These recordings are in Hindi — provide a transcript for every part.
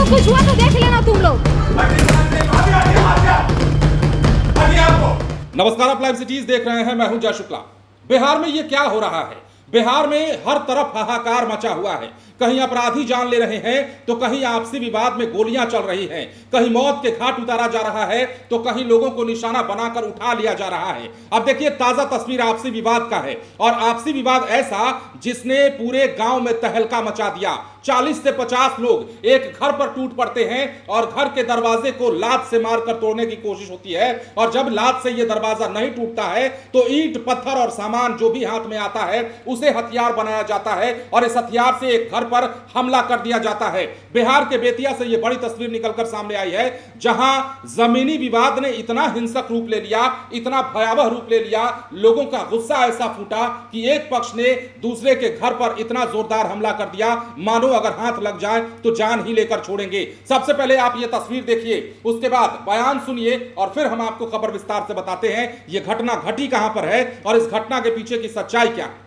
को कुछ हुआ तो देख लेना तुम लोग। नमस्कार, आप लाइव सिटीज देख रहे हैं। मैं हूं जय शुक्ला। बिहार में ये क्या हो रहा है? बिहार में हर तरफ हाहाकार मचा हुआ है। कहीं अपराधी जान ले रहे हैं तो कहीं आपसी विवाद में गोलियां चल रही हैं, कहीं मौत के घाट उतारा जा रहा है तो कहीं लोगों को निशाना बनाकर उठा लिया जा रहा है। अब देखिए, ताजा तस्वीर आपसी विवाद का है, और आपसी विवाद ऐसा जिसने पूरे गांव में तहलका मचा दिया। 40 से 50 लोग एक घर पर टूट पड़ते हैं और घर के दरवाजे को लात से मारकर तोड़ने की कोशिश होती है, और जब लात से यह दरवाजा नहीं टूटता है तो ईंट पत्थर और सामान जो भी हाथ में आता है उसे हथियार बनाया जाता है और इस हथियार से एक घर पर हमला कर दिया जाता है। बिहार के बेतिया से यह बड़ी तस्वीर निकलकर सामने आई है, जहां जमीनी विवाद ने इतना हिंसक रूप ले लिया, इतना भयावह रूप ले लिया, लोगों का गुस्सा ऐसा फूटा कि एक पक्ष ने दूसरे के घर पर इतना जोरदार हमला कर दिया मानो अगर हाथ लग जाए तो जान ही लेकर छोड़ेंगे। सबसे पहले आप ये तस्वीर देखिए, उसके बाद बयान सुनिए और फिर हम आपको खबर विस्तार से बताते हैं ये घटना घटी कहां पर है और इस घटना के पीछे की सच्चाई क्या है।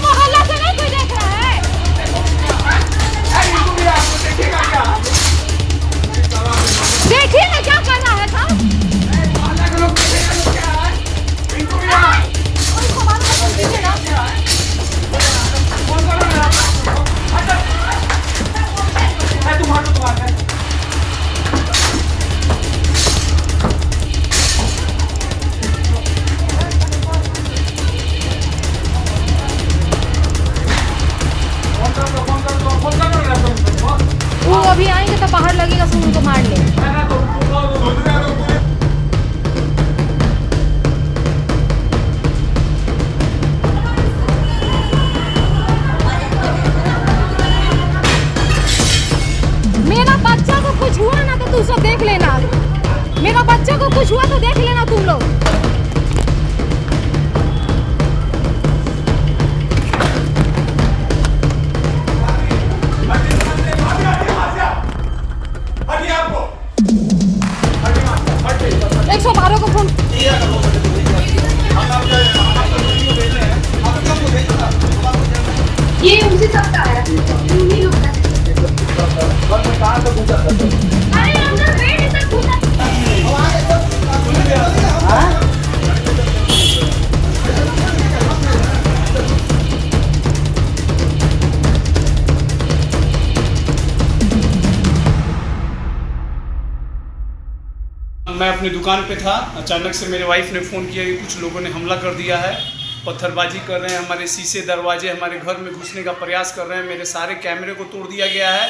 मोहल्ला से नहीं कोई देख रहा है? देखिए ना क्या कर रहा है था? वो अभी आएंगे तो बाहर लगेगा तो उनको मार ले। मेरा बच्चा को कुछ हुआ ना तो तुम सब देख लेना। मेरा बच्चा को कुछ हुआ तो देख लेना तुम लोग। को फोन ये उसी सब का है। उन्हीं लोग का है। अरे अंदर वेट तक पूछा। मैं अपनी दुकान पे था, अचानक से मेरे वाइफ ने फ़ोन किया कि कुछ लोगों ने हमला कर दिया है, पत्थरबाजी कर रहे हैं, हमारे शीशे दरवाजे हमारे घर में घुसने का प्रयास कर रहे हैं, मेरे सारे कैमरे को तोड़ दिया गया है।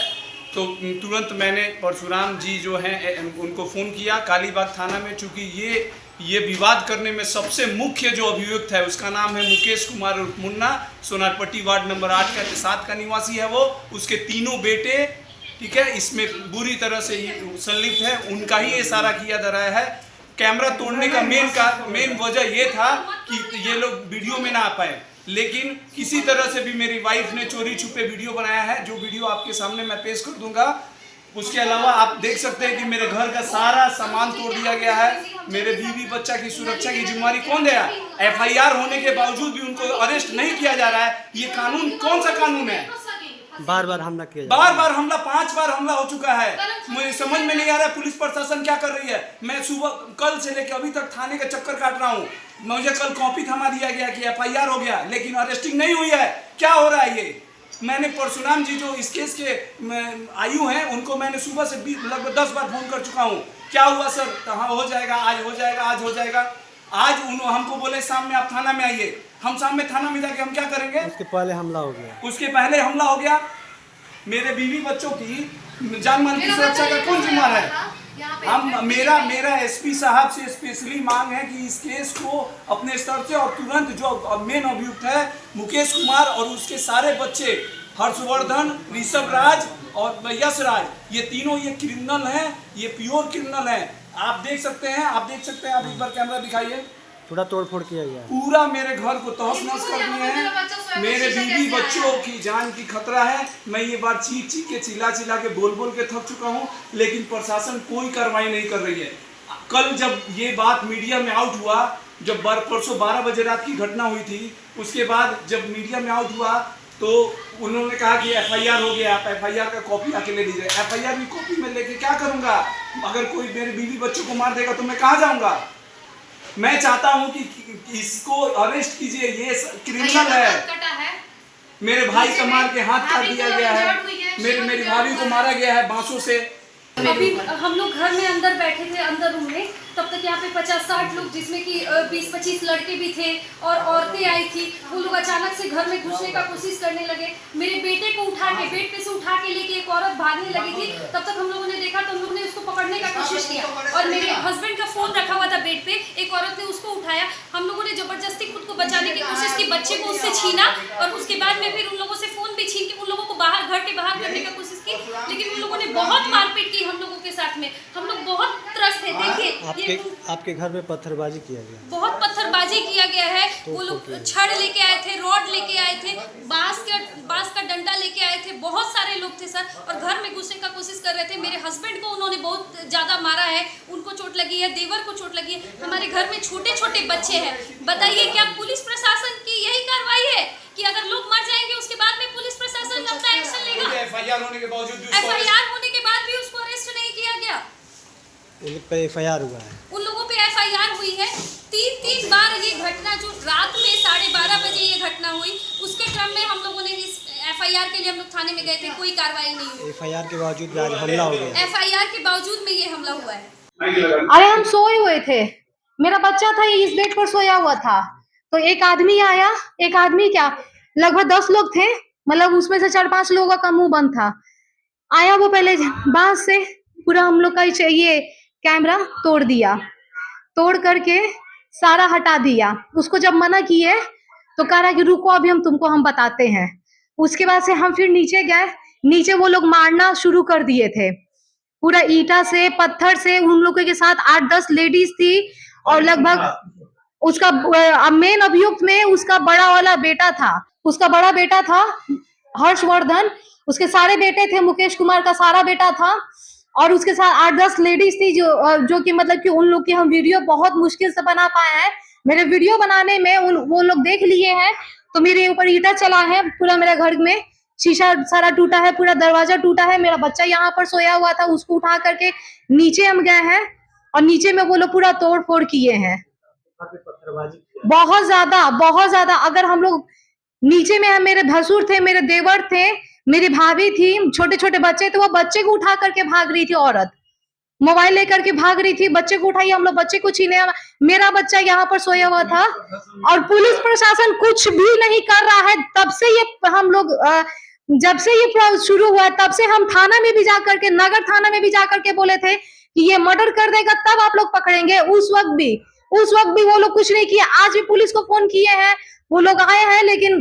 तो तुरंत मैंने परशुराम जी जो हैं उनको फ़ोन किया कालीबाग थाना में। चूँकि ये विवाद करने में सबसे मुख्य जो अभियुक्त है उसका नाम है मुकेश कुमार मुन्ना, सोनारपट्टी वार्ड नंबर 8 का निवासी है वो। उसके तीनों बेटे, ठीक है, इसमें बुरी तरह से संलिप्त है, उनका ही ये सारा किया जा रहा है। कैमरा तोड़ने का मेन वजह ये था कि ये लोग वीडियो में ना आ पाए, लेकिन किसी तरह से भी मेरी वाइफ ने चोरी छुपे वीडियो बनाया है, जो वीडियो आपके सामने मैं पेश कर दूंगा। उसके अलावा आप देख सकते हैं कि मेरे घर का सारा सामान तोड़ दिया गया है। मेरे बीवी बच्चा की सुरक्षा की जिम्मेदारी कौन देगा? FIR होने के बावजूद भी उनको अरेस्ट नहीं किया जा रहा है। ये कानून कौन सा कानून है? बार बार हमला किया, बार हमला, 5 बार हमला हो चुका है। मुझे समझ में नहीं आ रहा है पुलिस प्रशासन क्या कर रही है। मैं सुबह कल से लेकर अभी तक थाने का चक्कर काट रहा हूँ। मुझे कल कॉपी थमा दिया गया कि FIR हो गया, लेकिन अरेस्टिंग नहीं हुई है। क्या हो रहा है ये? मैंने परशुराम जी जो इस केस के आयु हैं उनको मैंने सुबह से लगभग 10 बार फोन कर चुका हूँ। क्या हुआ सर? हाँ हो जाएगा, आज हो जाएगा, आज हो जाएगा। आज हमको बोले शाम में आप थाना में आइए। हम शाम में थाना में जाके हम क्या करेंगे? उसके पहले हमला हो गया। उसके पहले हमला हो गया। मेरे बीवी बच्चों की जान माल की सुरक्षा का कौन जिम्मेदार है? हम मेरा SP साहब से स्पेशली मांग है कि इस केस को अपने स्तर से और तुरंत जो मेन अभियुक्त है मुकेश कुमार और उसके सारे बच्चे हर्षवर्धन, ऋषभ राज और यश राज, ये तीनों ये क्रिमिनल हैं, ये प्योर क्रिमिनल हैं। आप देख सकते हैं, आप एक बार कैमरा दिखाइए। पूरा तोड़फोड़ किया गया, पूरा मेरे घर को तहस-नहस कर दिए हैं। मेरे बीवी बच्चों की जान की खतरा है। मैं ये बात चीख के चिल्ला के बोल के थक चुका हूँ, लेकिन प्रशासन कोई कार्रवाई नहीं कर रही है। कल जब ये बात मीडिया में आउट हुआ, जब परसों 12 बजे रात की घटना हुई थी, उसके बाद जब मीडिया में आउट हुआ तो उन्होंने कहा कि FIR हो गया, आप FIR का कॉपी आके ले लीजिए। FIR की कॉपी में लेके क्या करूंगा? अगर कोई मेरे बीवी बच्चों को मार देगा तो मैं कहाँ जाऊंगा? मैं चाहता हूँ कि इसको अरेस्ट कीजिए, ये क्रिमिनल है। मेरे भाई का मार के हाथ काट दिया गया है, मेरी भाभी को मारा गया है बांसों से। अभी हम लोग घर में अंदर बैठे थे, अंदर रूम में, तब तक यहाँ पे 50-60 लोग, जिसमें कि 20-25 लड़के भी थे और औरतें आई थी। वो लोग अचानक से घर में घुसने का कोशिश करने लगे। मेरे बेटे को उठा के बेड पे से उठा के लेके एक औरत भागने लगी थी। तब तक हम लोगों ने देखा तो हम लोग ने उसको पकड़ने का कोशिश किया और मेरे हस्बैंड का फोन रखा हुआ था बेड पे, एक औरत ने उसको उठाया। हम लोगों ने जबरदस्ती खुद को बचाने की कोशिश की, बच्चे को उससे छीना और उसके बाद में फिर उन लोगों से फोन भी छीन के उन लोगों को बाहर, घर के बाहर करने का कोशिश की, लेकिन उन लोगों ने बहुत मारपीट की हम लोगों के साथ में। हम लोग बहुत त्रस्त थे। देखिए आपके घर में पत्थरबाजी किया गया? बहुत पत्थरबाजी किया गया है। वो लोग छड़ लेके आए थे, रॉड लेके आए थे, बांस का डंडा लेके आए थे, बहुत सारे लोग थे सर, और घर में घुसने का कोशिश कर रहे थे। मेरे हस्बैंड को उन्होंने बहुत ज्यादा मारा है, उनको चोट लगी है, देवर को चोट लगी है। हमारे घर में छोटे छोटे बच्चे हैं। बताइए क्या पुलिस प्रशासन की यही कार्रवाई है कि अगर लोग मर जाएंगे उसके बाद में पुलिस प्रशासन अपना एक्शन लेगा? FIR होने के बावजूद FIR होने के बाद भी उसको अरेस्ट नहीं किया गया। उन लोग पे FIR हुआ है? उन लोगों पे FIR हुई है। 3 बार ये घटना, जो रात में 12:30 बजे ये घटना हुई, उसके क्रम में हम लोगों ने इस FIR के लिए हम लोग थाने में गए थे, कोई कार्रवाई नहीं हुई। FIR के बावजूद आज हमला हो गया? FIR के बावजूद में ये हमला हुआ है। अरे हम सोए हुए थे, मेरा बच्चा था ये इस बेड पर सोया हुआ था, तो एक आदमी आया, एक आदमी क्या लगभग 10 लोग थे, मतलब उसमें से 4-5 लोगों का मुंह बंद था। आया वो पहले बांस से पूरा हम लोग का ये कैमरा तोड़ दिया, तोड़ करके सारा हटा दिया। उसको जब मना किए तो कह रहा कि रुको अभी हम बताते हैं। उसके बाद से हम फिर नीचे गए, नीचे वो लोग मारना शुरू कर दिए थे, पूरा ईटा से, पत्थर से। उन लोगों के साथ 8-10 लेडीज थी और लगभग उसका मेन अभियुक्त में उसका बड़ा वाला बेटा था, उसका बड़ा बेटा था हर्षवर्धन, उसके सारे बेटे थे, मुकेश कुमार का सारा बेटा था, और उसके साथ 8-10 लेडीज थी जो कि मतलब कि उन लोग की हम वीडियो बहुत मुश्किल से बना पाए हैं। मेरे वीडियो बनाने में वो लोग देख लिए हैं, तो मेरे ऊपर ईटा चला है, पूरा मेरे घर में शीशा सारा टूटा है, पूरा दरवाजा टूटा है। मेरा बच्चा यहाँ पर सोया हुआ था, उसको उठा करके नीचे हम गए हैं और नीचे में वो लोग पूरा तोड़ फोड़ किए हैं। बहुत ज्यादा। अगर हम लोग नीचे में, मेरे भसुर थे, मेरे देवर थे, मेरी भाभी थी, छोटे छोटे बच्चे थे, वो बच्चे को उठा करके भाग रही थी, औरत मोबाइल लेकर के भाग रही थी, बच्चे को उठाई, हम लोग बच्चे को छीने। मेरा बच्चा यहाँ पर सोया हुआ था और पुलिस प्रशासन कुछ भी नहीं कर रहा है। तब से ये हम लोग जब से ये शुरू हुआ तब से हम थाना में भी जाकर के, नगर थाना में भी जाकर के बोले थे कि ये मर्डर कर देगा तब आप लोग पकड़ेंगे। उस वक्त भी वो लोग कुछ नहीं किया। आज भी पुलिस को फोन किए हैं, वो लोग आए हैं, लेकिन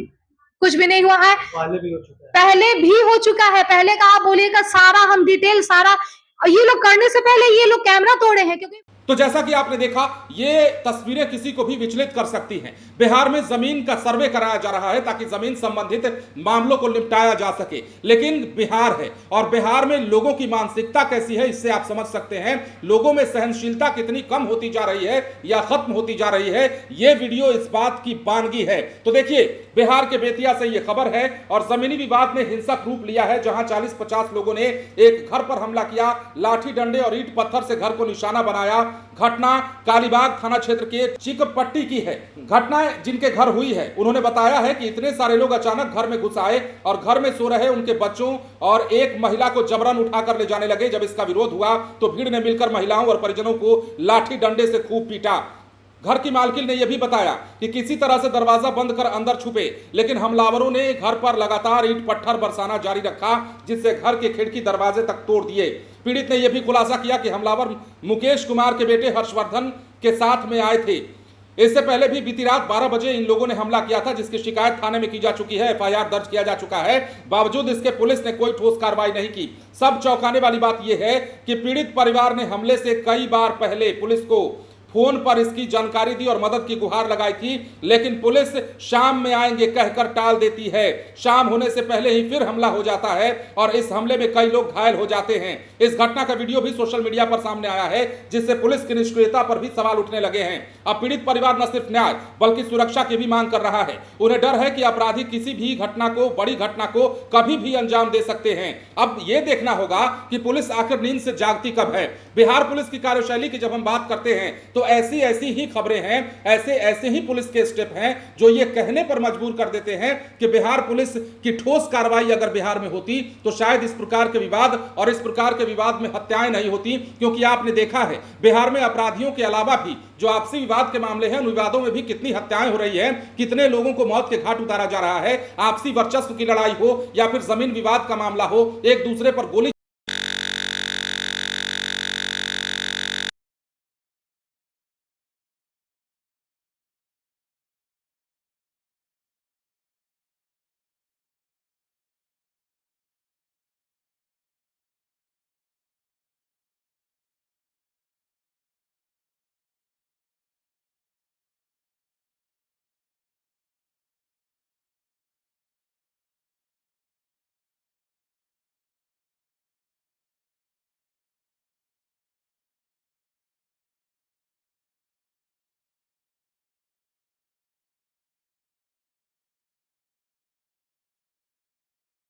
कुछ भी नहीं हुआ है। पहले भी हो चुका है। पहले का आप बोलिएगा सारा हम डिटेल सारा, ये लोग करने से पहले ये लोग कैमरा तोड़े हैं। क्योंकि तो जैसा कि आपने देखा, ये तस्वीरें किसी को भी विचलित कर सकती हैं। बिहार में जमीन का सर्वे कराया जा रहा है ताकि जमीन संबंधित मामलों को निपटाया जा सके, लेकिन बिहार है और बिहार में लोगों की मानसिकता कैसी है इससे आप समझ सकते हैं। लोगों में सहनशीलता कितनी कम होती जा रही है या खत्म होती जा रही है, ये वीडियो इस बात की बानगी है। तो देखिए, बिहार के बेतिया से यह खबर है और जमीनी विवाद ने हिंसक रूप लिया है, जहां 40-50 लोगों ने एक घर पर हमला किया, लाठी डंडे और ईंट पत्थर से घर को निशाना बनाया। घटना कालीबाग थाना क्षेत्र के चिकपट्टी की है। घटना जिनके घर हुई है उन्होंने बताया है कि इतने सारे लोग अचानक घर में घुस आए और घर में सो रहे उनके बच्चों और एक महिला को जबरन उठाकर ले जाने लगे। जब इसका विरोध हुआ तो भीड़ ने मिलकर महिलाओं और परिजनों को लाठी डंडे से खूब पीटा। घर की मालकिन ने यह भी बताया कि किसी तरह से दरवाजा बंद कर अंदर छुपे, लेकिन हमलावरों ने घर पर लगातार ईंट पत्थर बरसाना जारी रखा, जिससे घर के खिड़की दरवाजे तक तोड़ दिए। पीड़ित ने यह भी खुलासा किया कि हमलावर मुकेश कुमार के बेटे हर्षवर्धन के साथ में आए थे। इससे पहले भी बीती रात 12 बजे इन लोगों ने हमला किया था, जिसकी शिकायत थाने में की जा चुकी है, FIR दर्ज किया जा चुका है। बावजूद इसके पुलिस ने कोई ठोस कार्रवाई नहीं की। सब चौंकाने वाली बात यह है कि पीड़ित परिवार ने हमले से कई बार पहले पुलिस को फोन पर इसकी जानकारी दी और मदद की गुहार लगाई थी, लेकिन पुलिस शाम में आएंगे कहकर टाल देती है। शाम होने से पहले ही फिर हमला हो जाता है और इस हमले में कई लोग घायल हो जाते हैं। इस घटना का वीडियो भी सोशल मीडिया पर सामने आया है, जिससे पुलिस की निष्क्रियता पर भी सवाल उठने लगे हैं। अब पीड़ित परिवार न सिर्फ न्याय बल्कि सुरक्षा की भी मांग कर रहा है। उन्हें डर है कि अपराधी किसी भी घटना को, बड़ी घटना को कभी भी अंजाम दे सकते हैं। अब यह देखना होगा कि पुलिस आखिर नींद से जागती कब है। बिहार पुलिस की कार्यशैली की जब हम बात करते हैं तो ऐसी ही खबरें हैं, ऐसे ही पुलिस के स्टेप हैं जो ये कहने पर मजबूर कर देते हैं कि बिहार पुलिस की ठोस कार्रवाई अगर बिहार में होती तो शायद इस प्रकार के विवाद और इस प्रकार के विवाद में हत्याएं नहीं होती। क्योंकि आपने देखा है बिहार में अपराधियों के अलावा भी जो आपसी विवाद के मामले हैं, उन विवादों में भी कितनी हत्याएं हो रही है, कितने लोगों को मौत के घाट उतारा जा रहा है। आपसी वर्चस्व की लड़ाई हो या फिर जमीन विवाद का मामला हो, एक दूसरे पर गोली